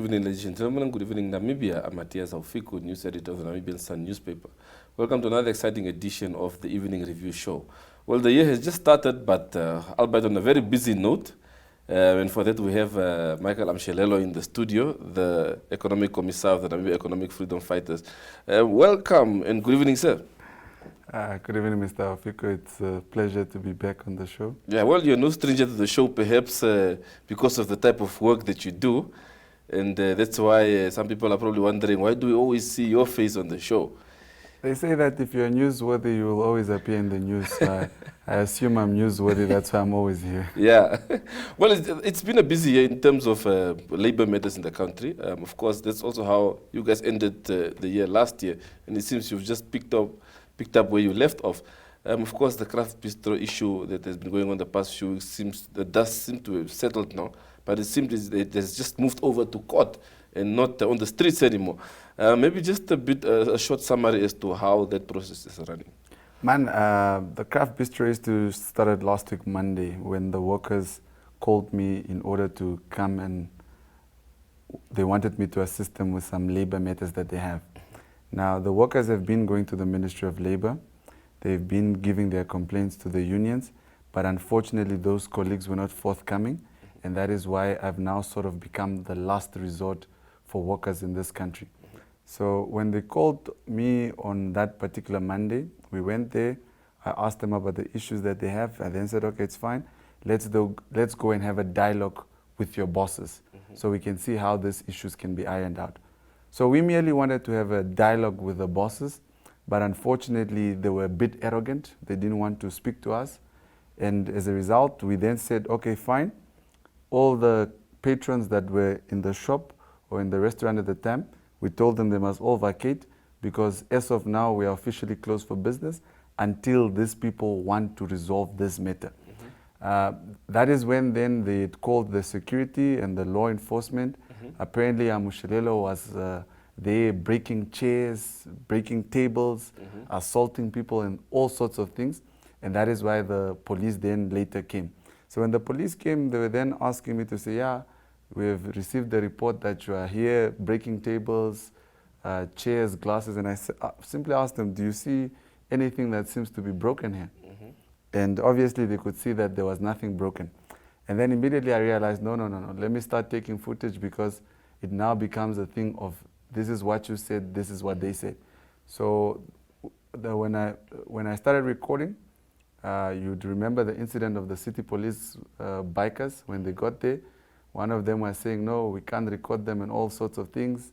evening, ladies and gentlemen. Good evening, Namibia. I'm Matthias Aufiku, news editor of the Namibian Sun newspaper. Welcome to another exciting edition of the Evening Review Show. Well, the year has just started, but albeit on a very busy note. And for that, we have Michael Amushelelo in the studio, the economic commissar of the Namibia Economic Freedom Fighters. Welcome and good evening, sir. Good evening, Mr. Aufiku. It's a pleasure to be back on the show. Yeah, well, you're no stranger to the show, perhaps because of the type of work that you do. And that's why some people are probably wondering, why do we always see your face on the show? They say that if you're newsworthy, you will always appear in the news. I assume I'm newsworthy, that's why I'm always here. Yeah. Well, it's been a busy year in terms of labor matters in the country. Of course, that's also how you guys ended the year last year. And it seems you've just picked up where you left off. Of course, the Craft Bistro issue that has been going on the past few weeks does seem to have settled now, but it seems it has just moved over to court and not on the streets anymore. Maybe just a short summary as to how that process is running. Man, the Craft Bistro started last week Monday when the workers called me in order to come and they wanted me to assist them with some labor matters that they have. Now, the workers have been going to the Ministry of Labor. They've been giving their complaints to the unions, but unfortunately those colleagues were not forthcoming, and that is why I've now sort of become the last resort for workers in this country. So when they called me on that particular Monday, we went there, I asked them about the issues that they have, I then said, okay, it's fine, let's go and have a dialogue with your bosses so we can see how these issues can be ironed out. So we merely wanted to have a dialogue with the bosses, but unfortunately they were a bit arrogant. They didn't want to speak to us. And as a result, we then said, okay, fine. All the patrons that were in the shop or in the restaurant at the time, we told them they must all vacate because as of now, we are officially closed for business until these people want to resolve this matter. That is when then they called the security and the law enforcement. Apparently, Amushelelo was there breaking chairs, breaking tables, assaulting people and all sorts of things. And that is why the police then later came. So when the police came, they were then asking me to say, yeah, we have received the report that you are here breaking tables, chairs, glasses. And I simply asked them, do you see anything that seems to be broken here? And obviously they could see that there was nothing broken. And then immediately I realized, no, let me start taking footage because it now becomes a thing of this is what you said, this is what they said. So when I started recording, you'd remember the incident of the city police bikers when they got there. One of them was saying, no, we can't record them and all sorts of things.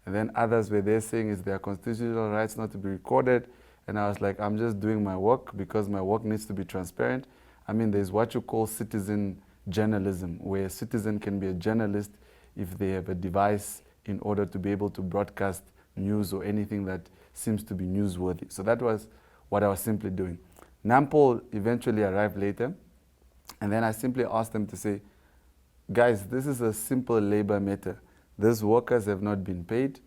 And then others were there saying it's their constitutional rights not to be recorded. And I was like, I'm just doing my work because my work needs to be transparent. I mean, there's what you call citizen journalism, where a citizen can be a journalist if they have a device in order to be able to broadcast news or anything that seems to be newsworthy. So that was what I was simply doing. NAMPOL eventually arrived later, and then I simply asked them to say, guys, this is a simple labor matter. These workers have not been paid.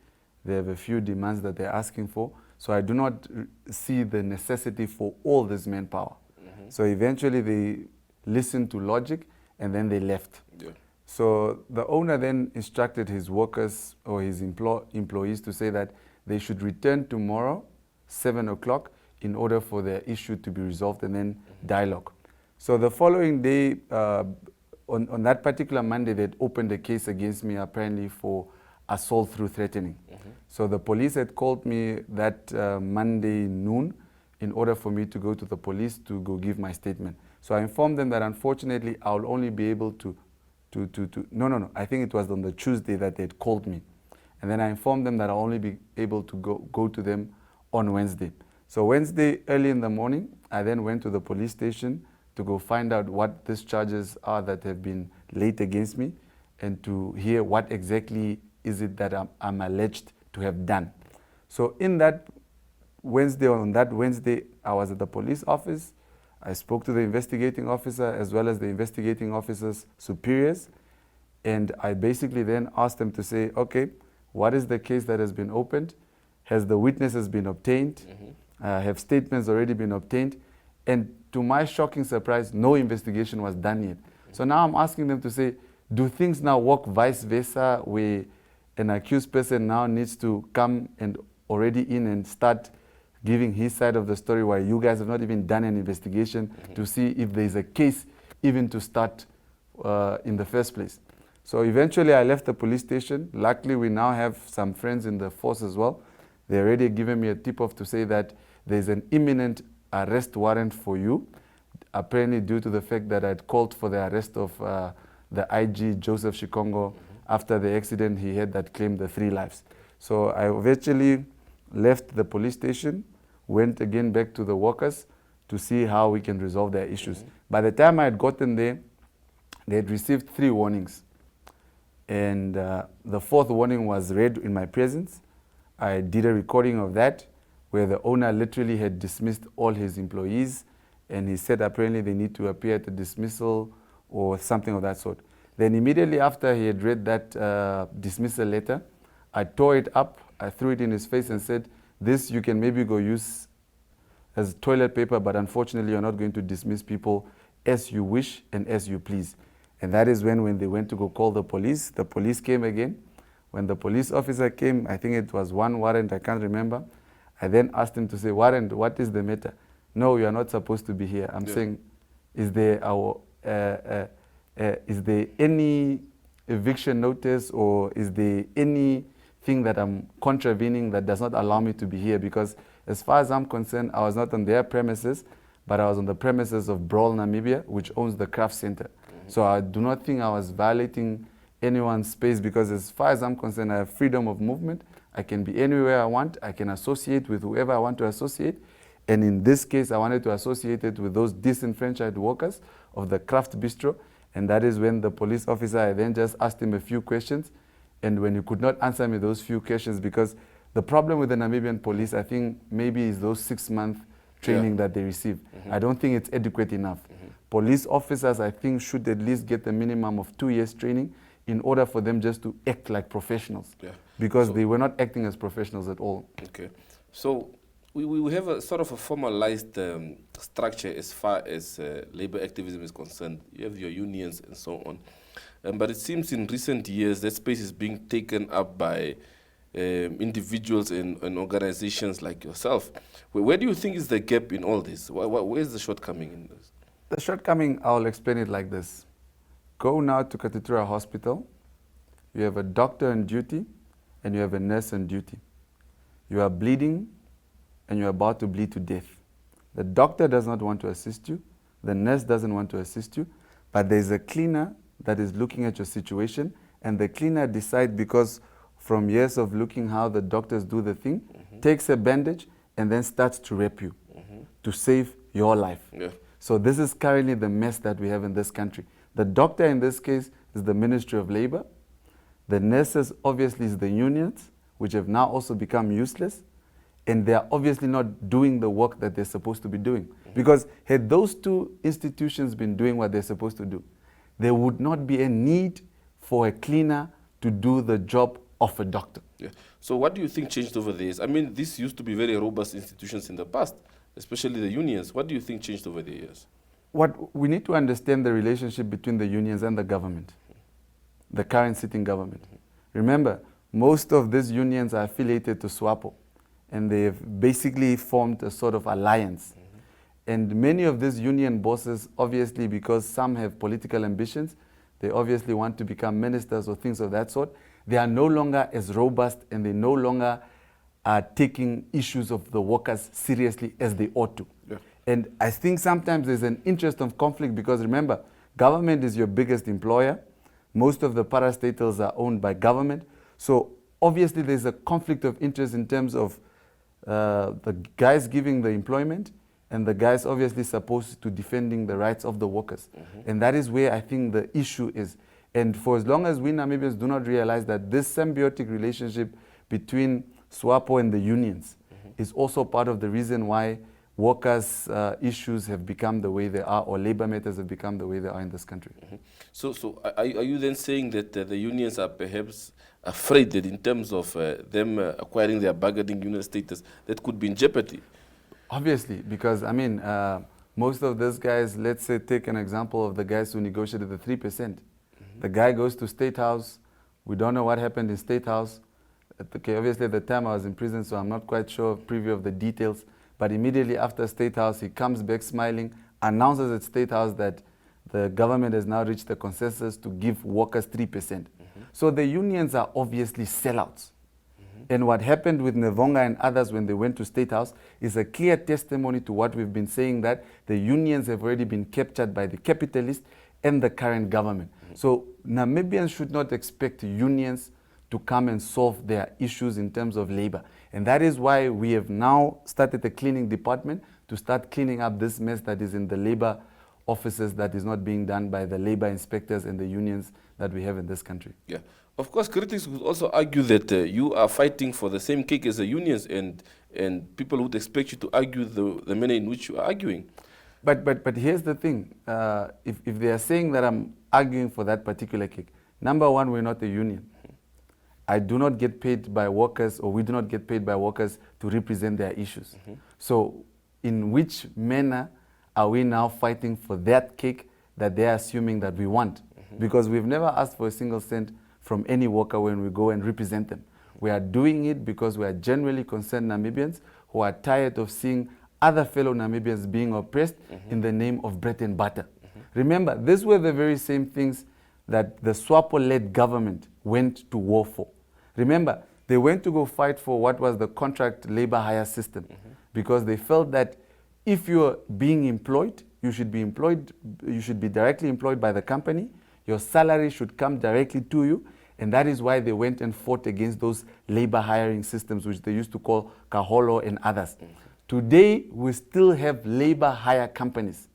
They have a few demands that they're asking for. So I do not see the necessity for all this manpower. So eventually they listened to logic and then they left. Yeah. So the owner then instructed his workers or his employees to say that they should return tomorrow, 7 o'clock, in order for their issue to be resolved and then dialogue. So the following day, on that particular Monday, they'd opened a case against me apparently for assault through threatening. So the police had called me that Monday noon in order for me to go to the police to go give my statement. So I informed them that unfortunately I'll only be able no, I think it was on the Tuesday that they'd called me. And then I informed them that I'll only be able to go to them on Wednesday. So Wednesday, early in the morning, I then went to the police station to go find out what these charges are that have been laid against me and to hear what exactly is it that I'm alleged to have done. So on that Wednesday, I was at the police office. I spoke to the investigating officer as well as the investigating officer's superiors. And I basically then asked them to say, okay, what is the case that has been opened? Has the witnesses been obtained? Have statements already been obtained? And to my shocking surprise, no investigation was done yet. So now I'm asking them to say, do things now work vice versa, where an accused person now needs to come and already in and start giving his side of the story, while you guys have not even done an investigation to see if there is a case even to start in the first place. So eventually I left the police station. Luckily, we now have some friends in the force as well. They already given me a tip-off to say that there's an imminent arrest warrant for you, apparently due to the fact that I'd called for the arrest of the IG, Joseph Shikongo, after the accident he had that claimed the 3 lives. So I eventually left the police station, went again back to the workers to see how we can resolve their issues. By the time I had gotten there, they had received 3 warnings. And the 4th warning was read in my presence. I did a recording of that where the owner literally had dismissed all his employees, and he said apparently they need to appear at the dismissal or something of that sort. Then immediately after he had read that dismissal letter, I tore it up, I threw it in his face and said, this you can maybe go use as toilet paper, but unfortunately you're not going to dismiss people as you wish and as you please. And that is when they went to go call the police came again. When the police officer came, I think it was 1 warrant, I can't remember. I then asked him to say, warrant, what is the matter? No, you are not supposed to be here. I'm saying, is there any eviction notice, or is there anything that I'm contravening that does not allow me to be here? Because as far as I'm concerned, I was not on their premises, but I was on the premises of Brawl Namibia, which owns the Craft Center. So I do not think I was violating anyone's space, because as far as I'm concerned, I have freedom of movement. I can be anywhere I want. I can associate with whoever I want to associate. And in this case, I wanted to associate it with those disenfranchised workers of the Craft Bistro. And that is when the police officer, I then just asked him a few questions. And when he could not answer me those few questions, because the problem with the Namibian police, I think maybe is those 6-month training that they receive. I don't think it's adequate enough. Police officers, I think, should at least get a minimum of 2 years training in order for them just to act like professionals. Because they were not acting as professionals at all. Okay. So we have a sort of a formalized structure as far as labor activism is concerned. You have your unions and so on. But it seems in recent years that space is being taken up by individuals and organizations like yourself. Where do you think is the gap in all this? Where's the shortcoming in this? The shortcoming, I'll explain it like this. Go now to Katitura Hospital. You have a doctor on duty and you have a nurse on duty. You are bleeding and you're about to bleed to death. The doctor does not want to assist you. The nurse doesn't want to assist you. But there's a cleaner that is looking at your situation, and the cleaner decides, because from years of looking how the doctors do the thing, takes a bandage and then starts to wrap you to save your life. So this is currently the mess that we have in this country. The doctor in this case is the Ministry of Labor. The nurses obviously is the unions, which have now also become useless. And they are obviously not doing the work that they're supposed to be doing. Because had those 2 institutions been doing what they're supposed to do, there would not be a need for a cleaner to do the job of a doctor. So what do you think changed over the years? I mean, these used to be very robust institutions in the past, especially the unions. What do you think changed over the years? We need to understand the relationship between the unions and the government, the current sitting government. Remember, most of these unions are affiliated to SWAPO, and they've basically formed a sort of alliance. And many of these union bosses, obviously, because some have political ambitions, they obviously want to become ministers or things of that sort. They are no longer as robust, and they no longer are taking issues of the workers seriously as they ought to. And I think sometimes there's an interest of conflict, because remember, government is your biggest employer. Most of the parastatals are owned by government. So obviously there's a conflict of interest in terms of the guys giving the employment and the guys obviously supposed to defending the rights of the workers. And that is where I think the issue is. And for as long as we Namibians do not realize that this symbiotic relationship between SWAPO and the unions is also part of the reason why workers' issues have become the way they are, or labor matters have become the way they are in this country. So are you then saying that the unions are perhaps afraid that in terms of them acquiring their bargaining unit status, that could be in jeopardy? Obviously, because I mean, most of those guys, let's say take an example of the guys who negotiated the 3%. The guy goes to State House We don't know what happened in State House. Okay, obviously at the time I was in prison, so I'm not quite sure preview of the details. But immediately after State House, he comes back smiling, announces at State House that the government has now reached a consensus to give workers 3%. So the unions are obviously sellouts. And what happened with Nevonga and others when they went to State House is a clear testimony to what we've been saying, that the unions have already been captured by the capitalists and the current government. So Namibians should not expect unions to come and solve their issues in terms of labor. And that is why we have now started a cleaning department to start cleaning up this mess that is in the labor offices that is not being done by the labor inspectors and the unions that we have in this country. Yeah. Of course, critics would also argue that you are fighting for the same cake as the unions, and people would expect you to argue the manner in which you are arguing. But here's the thing. If they are saying that I'm arguing for that particular cake, number one, we're not a union. I do not get paid by workers, or we do not get paid by workers to represent their issues. So in which manner are we now fighting for that cake that they're assuming that we want? Because we've never asked for a single cent from any worker when we go and represent them. We are doing it because we are genuinely concerned Namibians who are tired of seeing other fellow Namibians being oppressed in the name of bread and butter. Remember, these were the very same things that the SWAPO-led government went to war for. Remember, they went to go fight for what was the contract labor hire system, because they felt that if you're being employed, you should be directly employed by the company, your salary should come directly to you, and that is why they went and fought against those labor hiring systems, which they used to call Kaholo and others. Today, we still have labor hire companies.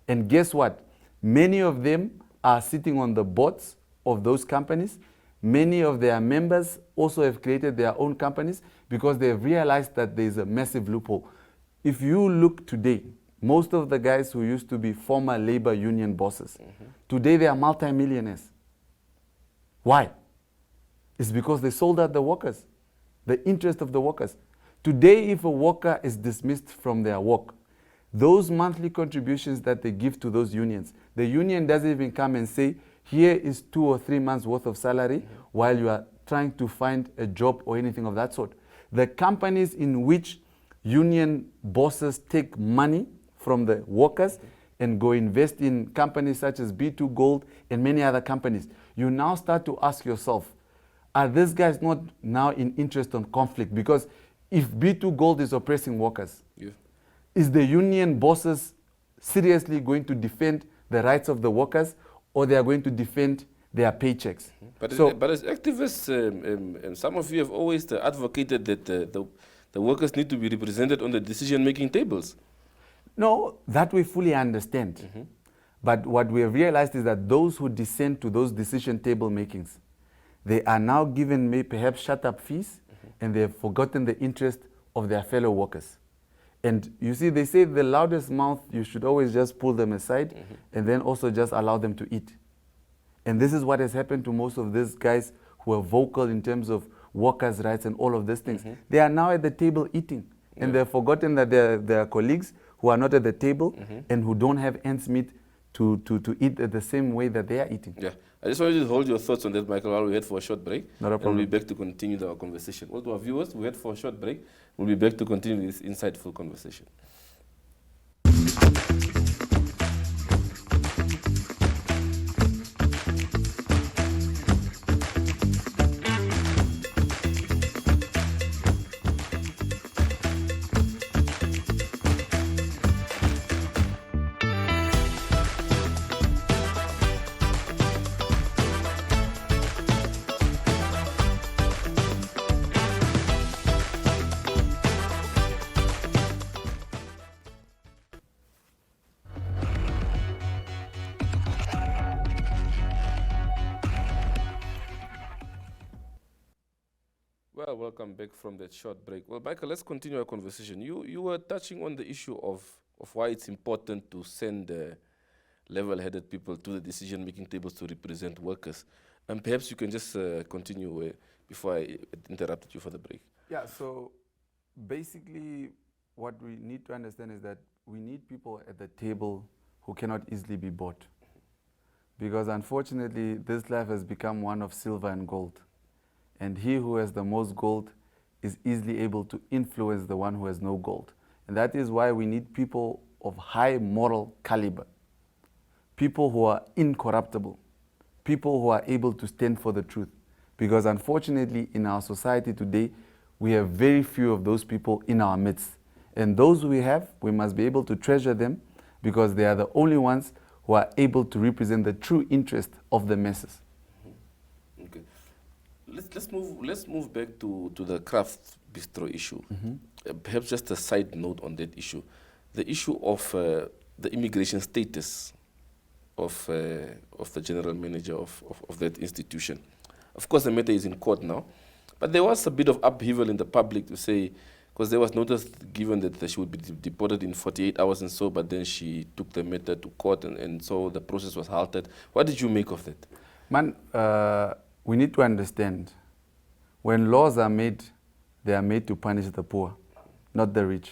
And guess what? Many of them are sitting on the boards of those companies. Many of their members also have created their own companies because they have realized that there is a massive loophole. If you look today, most of the guys who used to be former labor union bosses, today they are multimillionaires. Why? It's because they sold out the workers, the interest of the workers. Today, if a worker is dismissed from their work, those monthly contributions that they give to those unions, the union doesn't even come and say, here is 2 or 3 months worth of salary while you are trying to find a job or anything of that sort. The companies in which union bosses take money from the workers and go invest in companies such as B2 Gold and many other companies, you now start to ask yourself, are these guys not now in interest on conflict? Because if B2 Gold is oppressing workers, is the union bosses seriously going to defend the rights of the workers, or they are going to defend their paychecks? But as activists, some of you have always advocated that the workers need to be represented on the decision-making tables. No, that we fully understand. But what we have realized is that those who descend to those decision table makings, they are now given perhaps shut-up fees, and they have forgotten the interest of their fellow workers. And you see, they say the loudest mouth, you should always just pull them aside and then also just allow them to eat. And this is what has happened to most of these guys who are vocal in terms of workers' rights and all of these things. They are now at the table eating, and they've forgotten that there are colleagues who are not at the table and who don't have ends meet to eat the same way that they are eating. Yeah, I just wanted you to hold your thoughts on that, Michael, while we head for a short break. Not a problem. And we'll be back to continue our conversation. Well, to our viewers, we head for a short break. We'll be back to continue this insightful conversation. Well, welcome back from that short break. Well, Michael, let's continue our conversation. You were touching on the issue of why it's important to send level-headed people to the decision-making tables to represent workers. And perhaps you can just continue before I interrupted you for the break. Yeah, so basically what we need to understand is that we need people at the table who cannot easily be bought. Because unfortunately, this life has become one of silver and gold. And he who has the most gold is easily able to influence the one who has no gold. And that is why we need people of high moral caliber, people who are incorruptible, people who are able to stand for the truth. Because unfortunately, in our society today, we have very few of those people in our midst. And those we have, we must be able to treasure them because they are the only ones who are able to represent the true interest of the masses. Okay. Let's move back to the Craft Bistro issue. Perhaps just a side note on that issue. The issue of the immigration status of the general manager of that institution. Of course, the matter is in court now, but there was a bit of upheaval in the public to say, because there was notice given that she would be deported in 48 hours and so, but then she took the matter to court and so the process was halted. What did you make of that? Man, we need to understand, when laws are made, they are made to punish the poor, not the rich.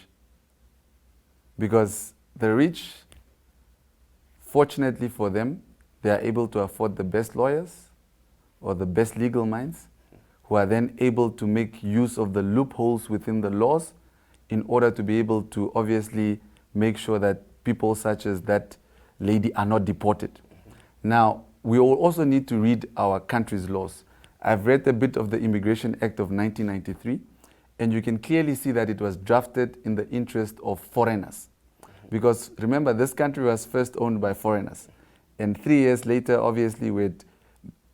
Because the rich, fortunately for them, they are able to afford the best lawyers or the best legal minds who are then able to make use of the loopholes within the laws in order to be able to obviously make sure that people such as that lady are not deported. Now, we will also need to read our country's laws. I've read a bit of the Immigration Act of 1993, and you can clearly see that it was drafted in the interest of foreigners. Because remember, this country was first owned by foreigners. And 3 years later, obviously, we'd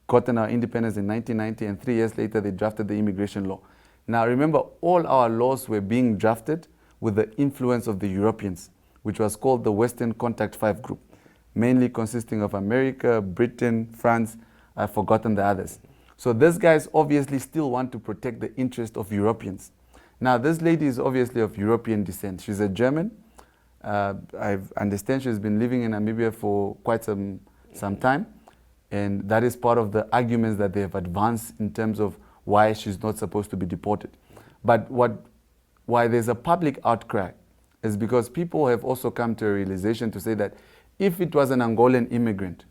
gotten our independence in 1990, and 3 years later, they drafted the immigration law. Now, remember, all our laws were being drafted with the influence of the Europeans, which was called the Western Contact 5 Group, mainly consisting of America, Britain, France. I've forgotten the others. So these guys obviously still want to protect the interest of Europeans. Now, this lady is obviously of European descent. She's a German. I understand she's been living in Namibia for quite some time. And that is part of the arguments that they have advanced in terms of why she's not supposed to be deported. But why there's a public outcry is because people have also come to a realization to say that if it was an Angolan immigrant,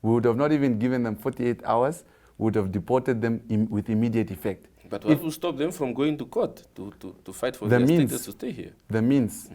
we would have not even given them 48 hours, we would have deported them with immediate effect. But what will stop them from going to court to fight for their status to stay here? The means.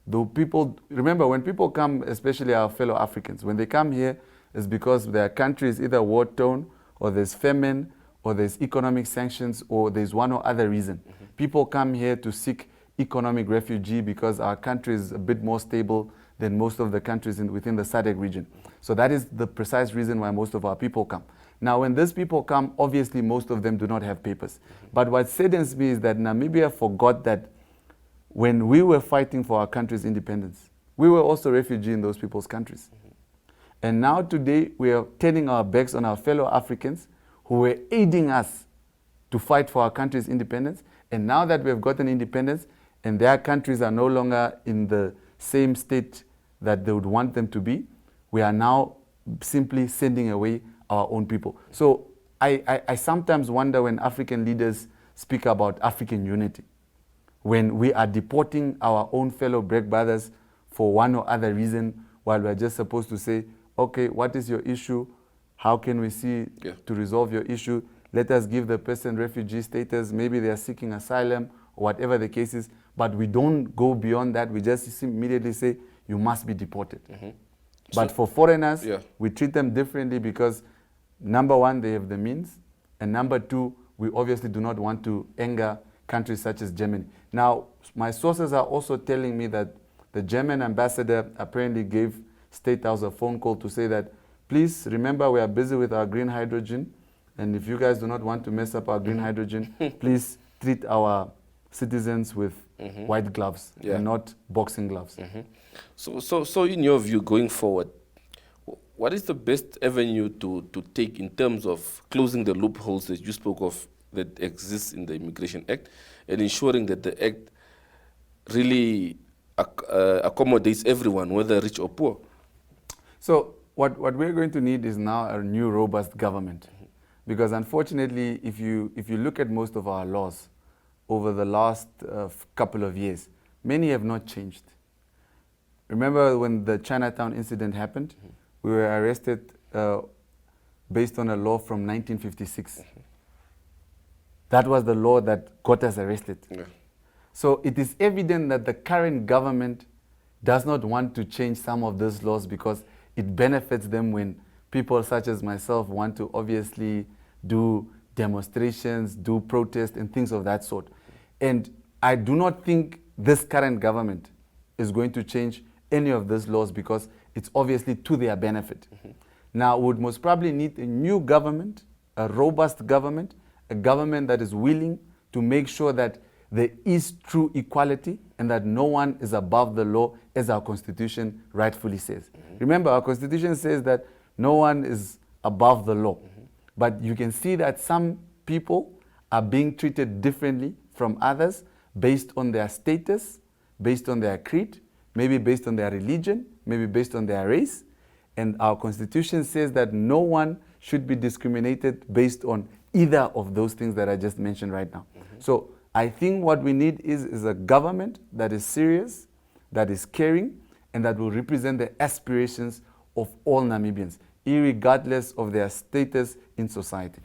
Though people, remember, when people come, especially our fellow Africans, when they come here, it's because their country is either war-torn, or there's famine, or there's economic sanctions, or there's one or other reason. People come here to seek economic refugee because our country is a bit more stable than most of the countries within the SADC region. So that is the precise reason why most of our people come. Now, when these people come, obviously most of them do not have papers. But what saddens me is that Namibia forgot that when we were fighting for our country's independence, we were also refugees in those people's countries. And now today, we are turning our backs on our fellow Africans who were aiding us to fight for our country's independence. And now that we have gotten independence and their countries are no longer in the same state that they would want them to be, we are now simply sending away our own people. So I sometimes wonder when African leaders speak about African unity, when we are deporting our own fellow black brothers for one or other reason, while we're just supposed to say, okay, what is your issue? How can we see to resolve your issue? Let us give the person refugee status. Maybe they are seeking asylum or whatever the case is. But we don't go beyond that. We just immediately say, you must be deported. But for foreigners, we treat them differently because, number one, they have the means. And number two, we obviously do not want to anger countries such as Germany. Now, my sources are also telling me that the German ambassador apparently gave State House a phone call to say that, please remember we are busy with our green hydrogen, and if you guys do not want to mess up our green hydrogen, please treat our citizens with white gloves and not boxing gloves. So in your view, going forward, what is the best avenue to take in terms of closing the loopholes that you spoke of that exists in the Immigration Act and ensuring that the Act really accommodates everyone, whether rich or poor? So what we're going to need is now a new robust government. Because unfortunately, if you look at most of our laws over the last couple of years, many have not changed. Remember when the Chinatown incident happened, we were arrested based on a law from 1956. That was the law that got us arrested. Yeah. So it is evident that the current government does not want to change some of those laws because it benefits them when people such as myself want to obviously do demonstrations, do protests and things of that sort. And I do not think this current government is going to change any of those laws because it's obviously to their benefit. Now, we would most probably need a new government, a robust government, a government that is willing to make sure that there is true equality and that no one is above the law, as our Constitution rightfully says. Remember, our Constitution says that no one is above the law. But you can see that some people are being treated differently from others based on their status, based on their creed, maybe based on their religion, maybe based on their race. And our Constitution says that no one should be discriminated based on either of those things that I just mentioned right now. So I think what we need is a government that is serious, that is caring, and that will represent the aspirations of all Namibians, irregardless of their status in society.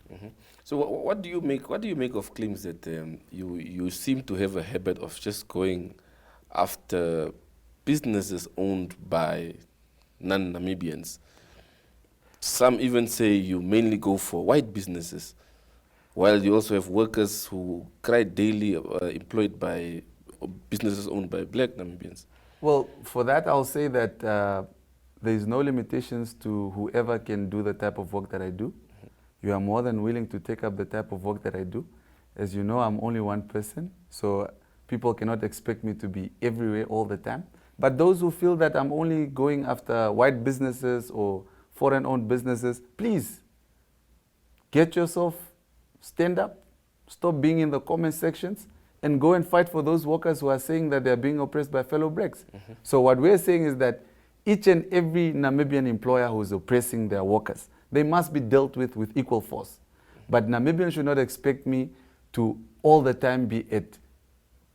So what do you make of claims that you seem to have a habit of just going after businesses owned by non-Namibians? Some even say you mainly go for white businesses, while you also have workers who cry daily employed by businesses owned by black Namibians. Well, for that I'll say that there is no limitations to whoever can do the type of work that I do. You are more than willing to take up the type of work that I do. As you know, I'm only one person, so people cannot expect me to be everywhere all the time. But those who feel that I'm only going after white businesses or foreign-owned businesses, please, get yourself, stand up, stop being in the comment sections, and go and fight for those workers who are saying that they're being oppressed by fellow blacks. So what we're saying is that each and every Namibian employer who is oppressing their workers, they must be dealt with equal force. But Namibians should not expect me to all the time be at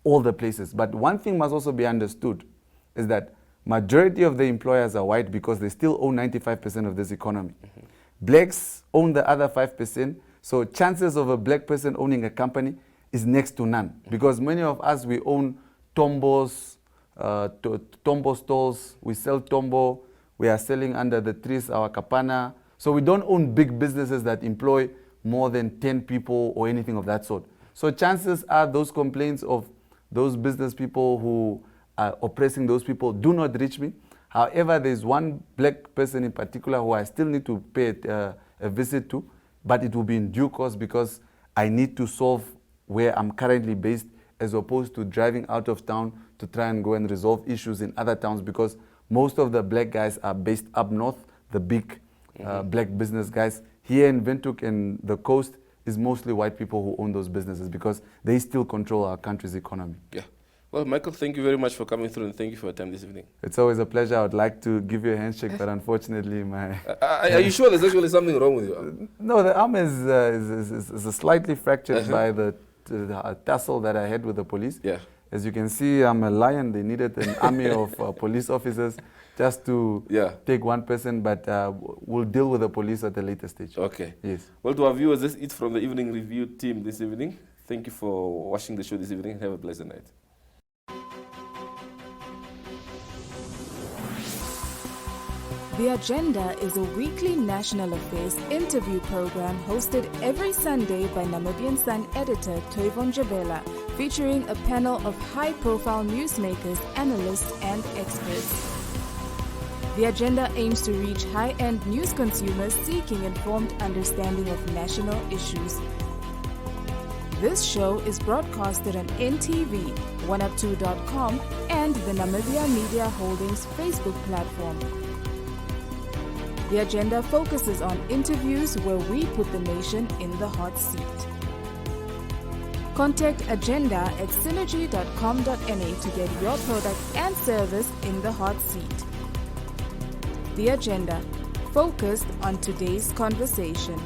all the places. But one thing must also be understood is that majority of the employers are white because they still own 95% of this economy. Blacks own the other 5%, so chances of a black person owning a company is next to none. Because many of us, we own tombos, tombo stalls, we sell tombo, we are selling under the trees our kapana. So we don't own big businesses that employ more than 10 people or anything of that sort. So chances are those complaints of those business people who are oppressing those people do not reach me. However, there's one black person in particular who I still need to pay a visit to, but it will be in due course because I need to solve where I'm currently based as opposed to driving out of town to try and go and resolve issues in other towns because most of the black guys are based up north, the big black business guys. Here in Windhoek and the coast is mostly white people who own those businesses because they still control our country's economy. Yeah. Well, Michael, thank you very much for coming through and thank you for your time this evening. It's always a pleasure. I would like to give you a handshake, but unfortunately my... Are you sure there's actually something wrong with you? No, the arm is slightly fractured by the tussle that I had with the police. Yeah. As you can see, I'm a lion. They needed an army of police officers just to take one person, but we'll deal with the police at a later stage. Okay. Yes. Well, to our viewers, this is it from the Evening Review team this evening. Thank you for watching the show this evening. Have a pleasant night. The Agenda is a weekly national affairs interview program hosted every Sunday by Namibian Sun editor Toivon Jabela, featuring a panel of high-profile newsmakers, analysts, and experts. The Agenda aims to reach high-end news consumers seeking informed understanding of national issues. This show is broadcasted on NTV, 1up2.com, and the Namibia Media Holdings Facebook platform. The Agenda focuses on interviews where we put the nation in the hot seat. Contact Agenda at synergy.com.na to get your product and service in the hot seat. The Agenda, focused on today's conversation.